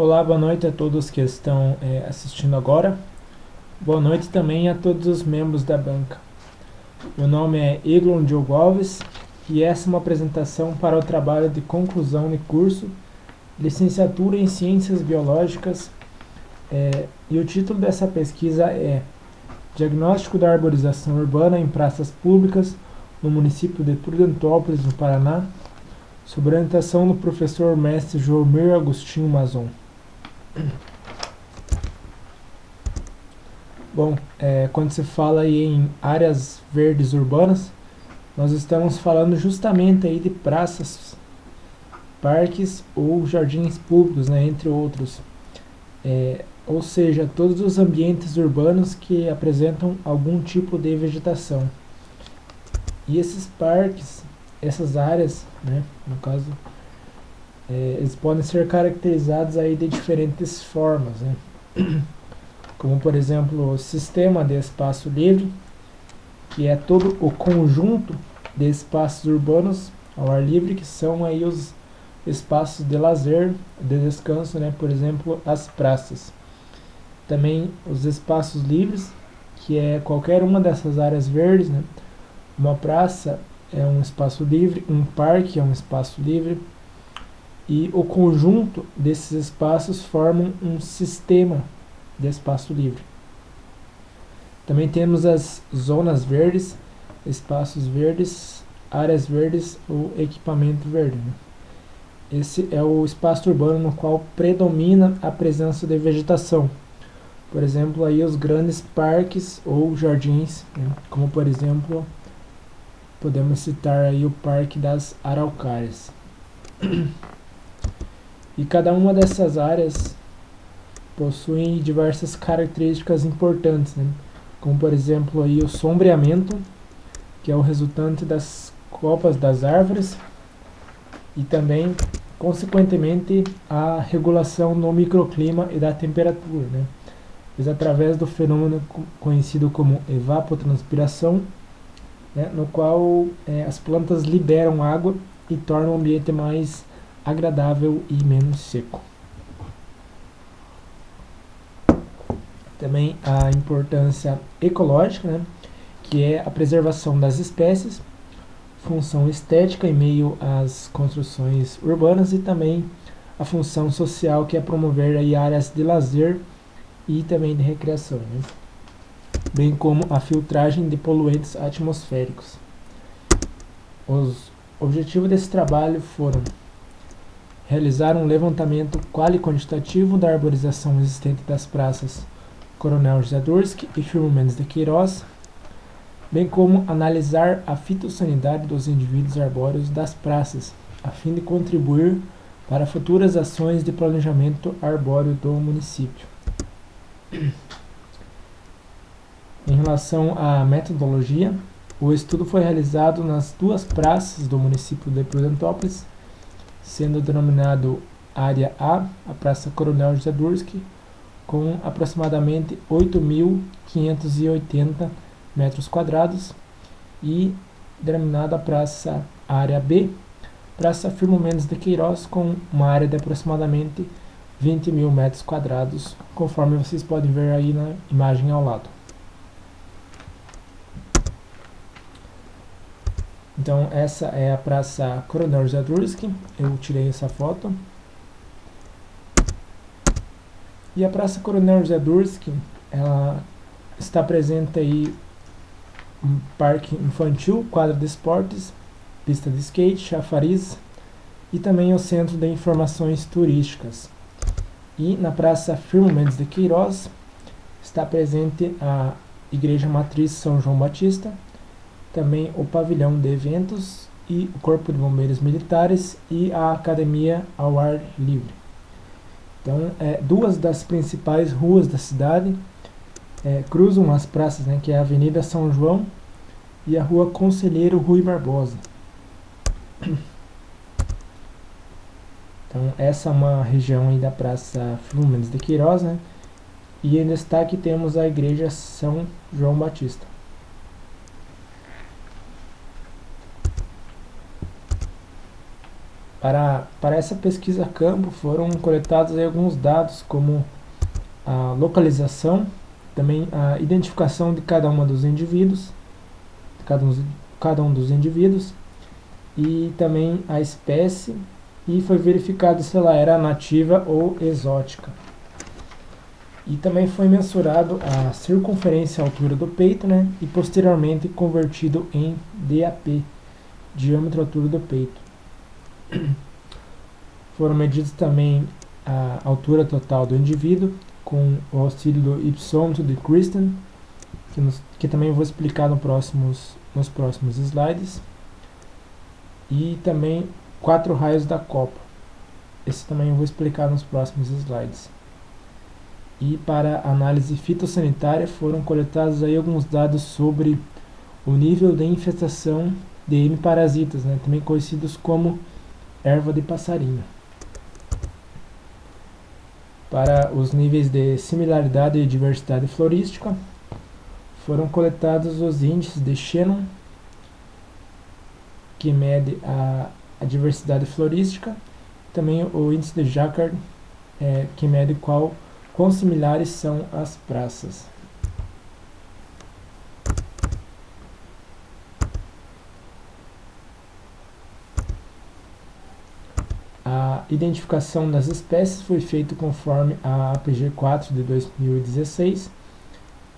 Olá, boa noite a todos que estão assistindo agora. Boa noite também a todos os membros da banca. Meu nome é Eglon Diogo Alves e essa é uma apresentação para o trabalho de conclusão de curso Licenciatura em Ciências Biológicas e o título dessa pesquisa é Diagnóstico da Arborização Urbana em Praças Públicas no município de Prudentópolis, no Paraná, sob orientação do professor mestre Joelmir Agostinho Mazon. Bom, quando se fala aí em áreas verdes urbanas, nós estamos falando justamente aí de praças, parques ou jardins públicos, né, entre outros. Ou seja, todos os ambientes urbanos que apresentam algum tipo de vegetação. E esses parques, essas áreas, né, no caso, eles podem ser caracterizados aí de diferentes formas, né? Como por exemplo o sistema de espaço livre, que é todo o conjunto de espaços urbanos ao ar livre, que são aí os espaços de lazer, de descanso, né? Por exemplo, as praças. Também os espaços livres, que é qualquer uma dessas áreas verdes, né? Uma praça é um espaço livre, um parque é um espaço livre, e o conjunto desses espaços formam um sistema de espaço livre. Também temos as zonas verdes, espaços verdes, áreas verdes ou equipamento verde, né? Esse é o espaço urbano no qual predomina a presença de vegetação. Por exemplo, aí os grandes parques ou jardins, né? Como por exemplo, podemos citar aí o Parque das Araucárias. E cada uma dessas áreas possui diversas características importantes, né? Como por exemplo aí o sombreamento, que é o resultante das copas das árvores, e também, consequentemente, a regulação do microclima e da temperatura, né? Pois através do fenômeno conhecido como evapotranspiração, né, no qual as plantas liberam água e tornam o ambiente mais agradável e menos seco. Também a importância ecológica, né, que é a preservação das espécies, função estética em meio às construções urbanas, e também a função social, que é promover aí áreas de lazer e também de recreação, né, bem como a filtragem de poluentes atmosféricos. Os objetivos desse trabalho foram realizar um levantamento quali-quantitativo da arborização existente das praças Coronel José Durski e Firmo Mendes de Queiroz, bem como analisar a fitossanidade dos indivíduos arbóreos das praças, a fim de contribuir para futuras ações de planejamento arbóreo do município. Em relação à metodologia, o estudo foi realizado nas duas praças do município de Prudentópolis, sendo denominado Área A, a Praça Coronel José Durski, com aproximadamente 8.580 metros quadrados, e denominada Praça Área B, Praça Firmo Mendes de Queiroz, com uma área de aproximadamente 20.000 metros quadrados, conforme vocês podem ver aí na imagem ao lado. Então essa é a Praça Coronel José Durski, eu tirei essa foto. E a Praça Coronel José Durski, ela está presente aí um parque infantil, quadra de esportes, pista de skate, chafariz e também o centro de informações turísticas. E na Praça Firmo Mendes de Queiroz está presente a Igreja Matriz São João Batista, também o pavilhão de eventos e o Corpo de Bombeiros Militares e a Academia ao Ar Livre. Então, duas das principais ruas da cidade cruzam as praças, né, que é a Avenida São João e a Rua Conselheiro Rui Barbosa. Então, essa é uma região aí da Praça Firmo Mendes de Queiroz, né? E em destaque temos a Igreja São João Batista. Para essa pesquisa a campo foram coletados aí alguns dados como a localização, também a identificação de cada um dos indivíduos, cada um dos indivíduos, e também a espécie, e foi verificado se ela era nativa ou exótica. E também foi mensurado a circunferência e altura do peito, né, e posteriormente convertido em DAP, diâmetro e altura do peito. Foram medidos também a altura total do indivíduo, com o auxílio do ipsômetro de Christen, que também vou explicar nos próximos slides. E também 4 raios da copa. Esse também eu vou explicar nos próximos slides. E para análise fitossanitária foram coletados aí alguns dados sobre o nível de infestação de M. parasitas, né, também conhecidos como erva de passarinho. Para os níveis de similaridade e diversidade florística, foram coletados os índices de Shannon, que mede a diversidade florística, também o índice de Jacquard, que mede quão similares são as praças. A identificação das espécies foi feita conforme a APG 4 de 2016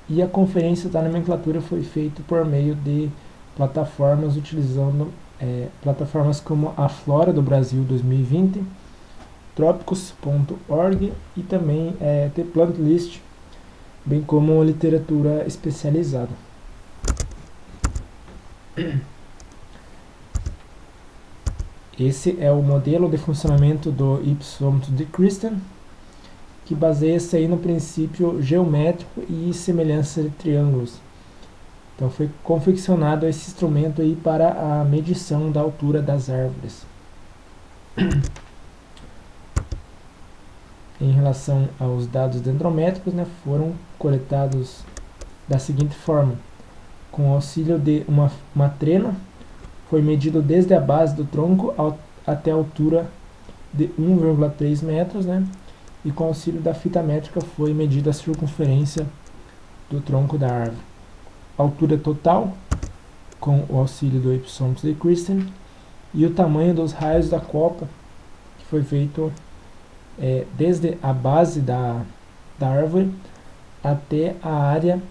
e a conferência da nomenclatura foi feita por meio de plataformas utilizando plataformas como a Flora do Brasil 2020, trópicos.org e também The Plant List, bem como literatura especializada. Esse é o modelo de funcionamento do ipsômetro de Christen, que baseia-se aí no princípio geométrico e semelhança de triângulos. Então foi confeccionado esse instrumento aí para a medição da altura das árvores. Em relação aos dados dendrométricos, né, foram coletados da seguinte forma: com o auxílio de uma trena, foi medido desde a base do tronco até a altura de 1,3 metros, né? E com o auxílio da fita métrica foi medida a circunferência do tronco da árvore. Altura total, com o auxílio do ipsômetro de Christen, e o tamanho dos raios da copa, que foi feito desde a base da árvore até a área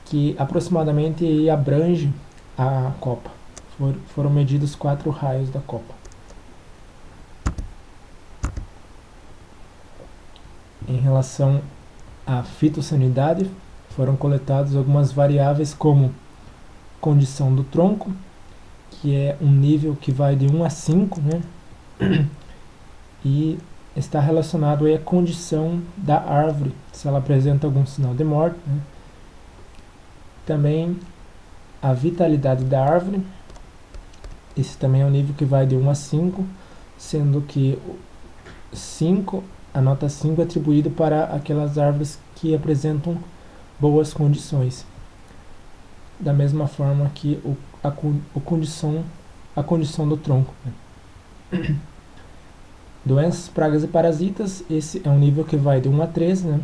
que aproximadamente abrange a copa. Foram medidos 4 raios da copa. Em relação à fitossanidade, foram coletadas algumas variáveis como condição do tronco, que é um nível que vai de 1 a 5, né? E está relacionado aí à condição da árvore, se ela apresenta algum sinal de morte, né? Também a vitalidade da árvore, esse também é um nível que vai de 1 a 5, sendo que a nota 5 é atribuída para aquelas árvores que apresentam boas condições. Da mesma forma que a condição do tronco, né? Doenças, pragas e parasitas, esse é um nível que vai de 1 a 3, né?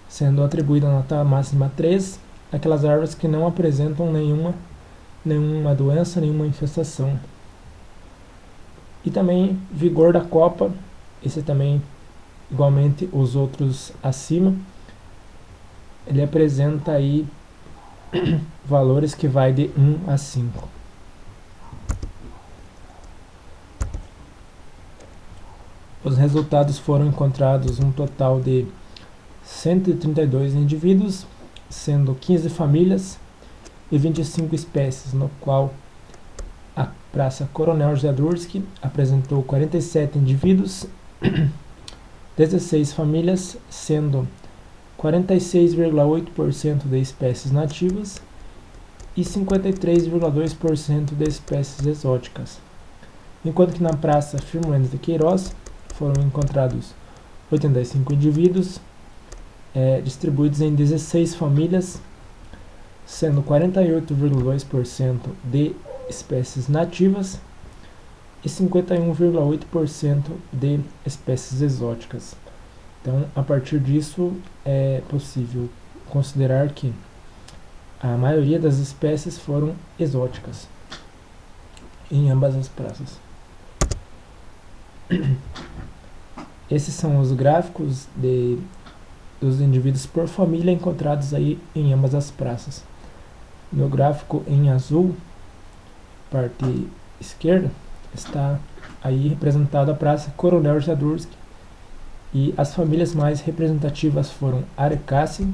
Sendo atribuída a nota máxima 3, aquelas árvores que não apresentam nenhuma doença, nenhuma infestação. E também vigor da copa, esse também, igualmente os outros acima, ele apresenta aí valores que vai de 1 a 5. Os resultados foram encontrados um total de 132 indivíduos, sendo 15 famílias e 25 espécies, no qual a Praça Coronel José Durski apresentou 47 indivíduos, 16 famílias, sendo 46,8% de espécies nativas e 53,2% de espécies exóticas. Enquanto que na Praça Firmo Lemos de Queiroz foram encontrados 85 indivíduos, distribuídos em 16 famílias, sendo 48,2% de espécies nativas e 51,8% de espécies exóticas. Então, a partir disso, é possível considerar que a maioria das espécies foram exóticas em ambas as praças. Esses são os gráficos dos indivíduos por família encontrados aí em ambas as praças. No gráfico em azul, parte esquerda, está aí representada a praça Coronel Zadurski, e as famílias mais representativas foram Arecaceae,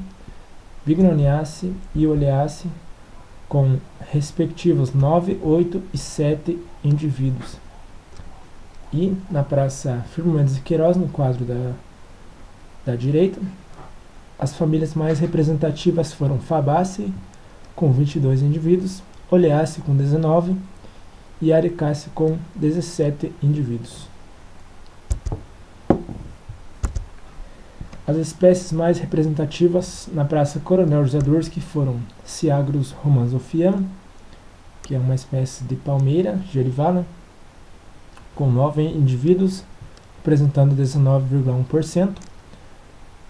Bignoniaceae e Oleaceae, com respectivos 9, 8 e 7 indivíduos. E na praça Firmo Mendes de Queiroz, no quadro da direita, as famílias mais representativas foram Fabaceae, com 22 indivíduos, Oleaceae com 19 e Arecaceae com 17 indivíduos. As espécies mais representativas na praça Coronel Zadurski foram Ciagrus romanzofiana, que é uma espécie de palmeira gerivada, com 9 indivíduos, representando 19,1%.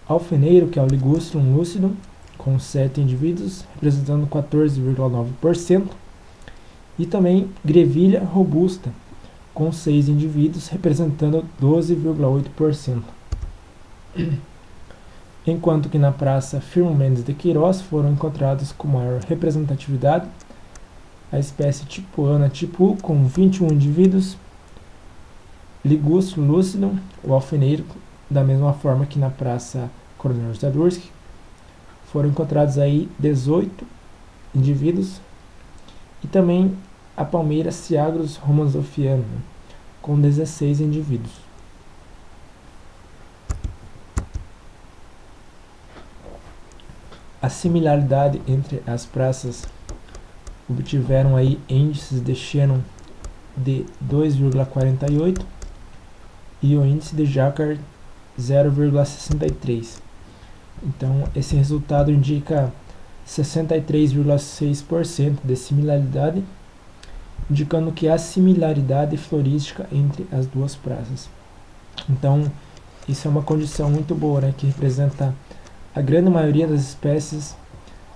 Alfeneiro, que é o Ligustrum lucidum, com 7 indivíduos, representando 14,9%. E também Grevillea robusta, com 6 indivíduos, representando 12,8%. Enquanto que na praça Firmo Mendes de Queiroz foram encontrados com maior representatividade a espécie Tipuana tipu, com 21 indivíduos, Ligustrum lucidum, o alfeneiro, da mesma forma que na praça Coronel Zadurski, foram encontrados aí 18 indivíduos, e também a palmeira Ciagrus romanzofiana, com 16 indivíduos. A similaridade entre as praças obtiveram aí índices de Shannon de 2,48 e o índice de Jacquard 0,63. Então, esse resultado indica 63,6% de similaridade, indicando que há similaridade florística entre as duas praças. Então, isso é uma condição muito boa, né, que representa a grande maioria das espécies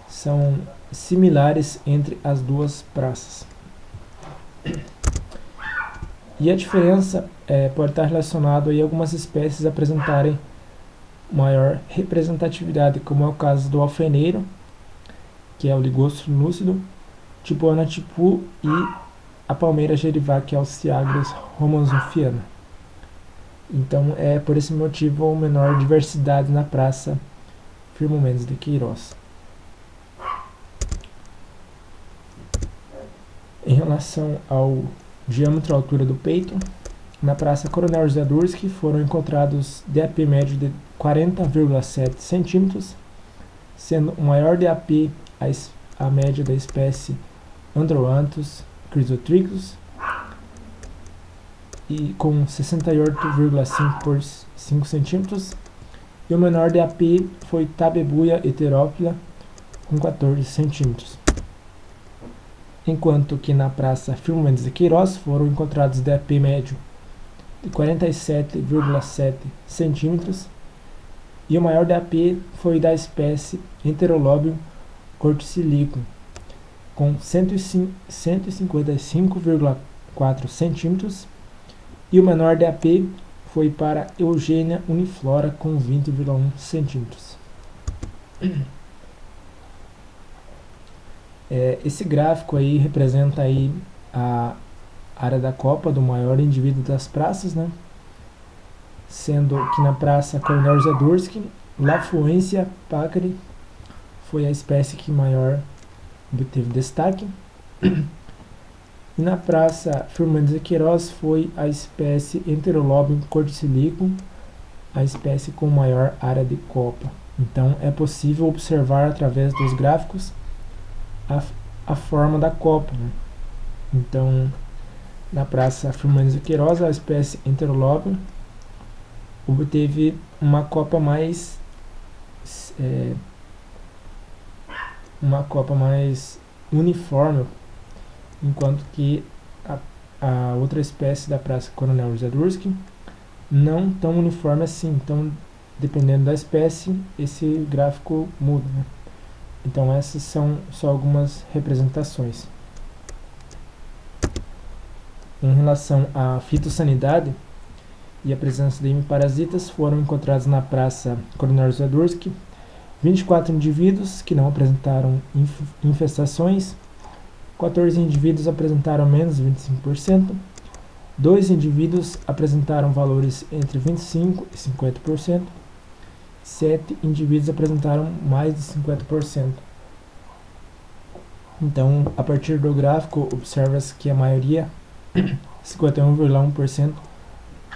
são similares entre as duas praças. E a diferença pode estar relacionada a algumas espécies apresentarem maior representatividade, como é o caso do alfeneiro, que é o Ligustrum lucidum, Tipuana tipu e a palmeira gerivá, que é o Ciagrus romanzofiana. Então, é por esse motivo a menor diversidade na praça Firmo Mendes de Queiroz. Em relação ao diâmetro e altura do peito, na praça Coronel Zadurski foram encontrados DAP médio de 40,7 cm, sendo o maior DAP a média da espécie Androanthus chrysotrichus, e com 68,5 por 5 cm, e o menor DAP foi Tabebuia heterópila, com 14 cm. Enquanto que na praça Firmo Mendes de Queiroz foram encontrados DAP médio de 47,7 cm, e o maior DAP foi da espécie Enterolobium corticilicum, com 155,4 cm, e o menor DAP foi para Eugenia uniflora, com 20,1 cm. Esse gráfico aí representa aí a área da copa do maior indivíduo das praças, né? Sendo que na praça Coronel Zadurski, Lafuência pacari foi a espécie que maior obteve destaque. E na praça Firmo Mendes de Queiroz foi a espécie Enterolobium corticilicum, a espécie com maior área de copa. Então é possível observar através dos gráficos a forma da copa, né? Então, na praça Firmo Mendes de Queiroz, a espécie Enterolobium obteve uma copa mais uniforme, enquanto que a outra espécie da Praça Coronel José Durski, não tão uniforme assim. Então, dependendo da espécie, esse gráfico muda, né? Então, essas são só algumas representações. Em relação à fitossanidade e a presença de hemiparasitas, foram encontrados na Praça Coronel José Durski 24 indivíduos que não apresentaram infestações, 14 indivíduos apresentaram menos de 25%, 2 indivíduos apresentaram valores entre 25% e 50%, 7 indivíduos apresentaram mais de 50%. Então, a partir do gráfico, observa-se que a maioria, 51,1%,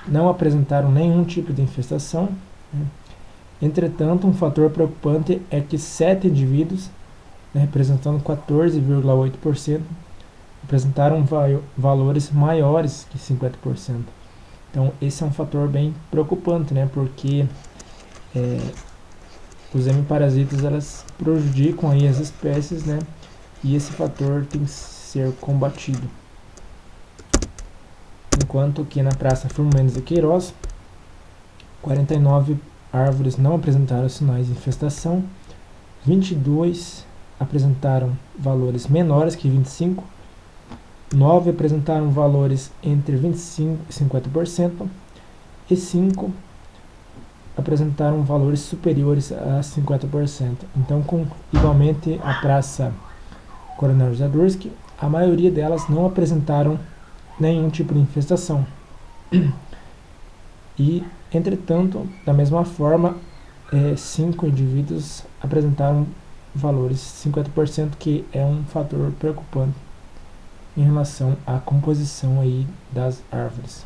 não apresentaram nenhum tipo de infestação. Entretanto, um fator preocupante é que 7 indivíduos, representando 14,8%, apresentaram valores maiores que 50%. Então, esse é um fator bem preocupante, né? Porque os hemiparasitas, elas prejudicam aí as espécies, né? E esse fator tem que ser combatido. Enquanto que na Praça Firmo Mendes de Queiroz, 49 árvores não apresentaram sinais de infestação, 22 apresentaram valores menores que 25, 9 apresentaram valores entre 25% e 50%, e 5 apresentaram valores superiores a 50%. Então, igualmente a Praça Coronel José Durski, a maioria delas não apresentaram nenhum tipo de infestação. E, entretanto, da mesma forma, 5 indivíduos apresentaram valores 50%, que é um fator preocupante em relação à composição aí das árvores.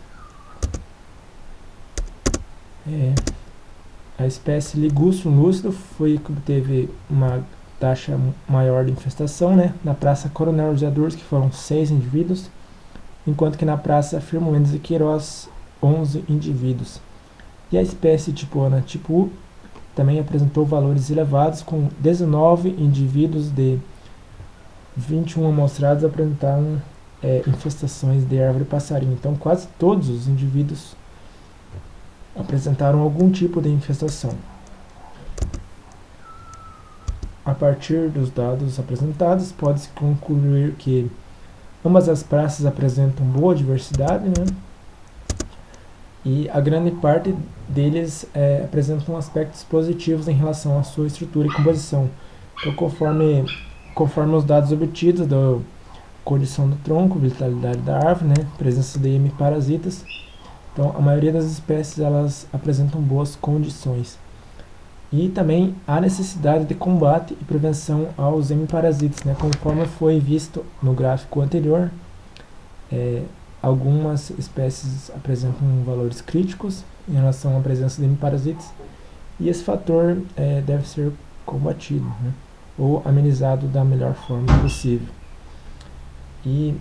A espécie Ligustrum lúcido foi que teve uma taxa maior de infestação, né? Na Praça Coronel José Durski foram 6 indivíduos, enquanto que na Praça Firmo Mendes de Queiroz, 11 indivíduos. E a espécie tipo Ana tipo U também apresentou valores elevados, com 19 indivíduos de 21 amostrados apresentaram infestações de árvore passarinho. Então, quase todos os indivíduos apresentaram algum tipo de infestação. A partir dos dados apresentados, pode-se concluir que ambas as praças apresentam boa diversidade, né? E a grande parte deles apresentam aspectos positivos em relação à sua estrutura e composição. Então, conforme os dados obtidos da condição do tronco, vitalidade da árvore, né, presença de hemiparasitas, então a maioria das espécies elas apresentam boas condições. E também há necessidade de combate e prevenção aos hemiparasitas, né, conforme foi visto no gráfico anterior. Algumas espécies apresentam valores críticos em relação à presença de hemiparasitas, e esse fator deve ser combatido, né, ou amenizado da melhor forma possível. E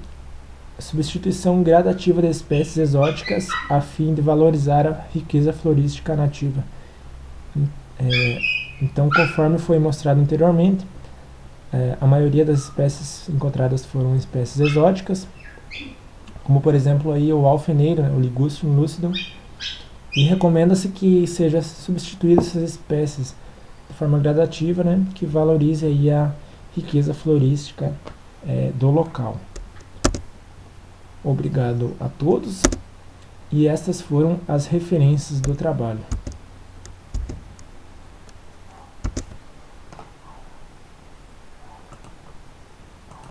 a substituição gradativa de espécies exóticas a fim de valorizar a riqueza florística nativa. Então, conforme foi mostrado anteriormente, a maioria das espécies encontradas foram espécies exóticas, como por exemplo aí o alfeneiro, né, o Ligustrum lucidum, e recomenda-se que seja substituída essas espécies de forma gradativa, né, que valorize aí a riqueza florística do local. Obrigado a todos, e estas foram as referências do trabalho.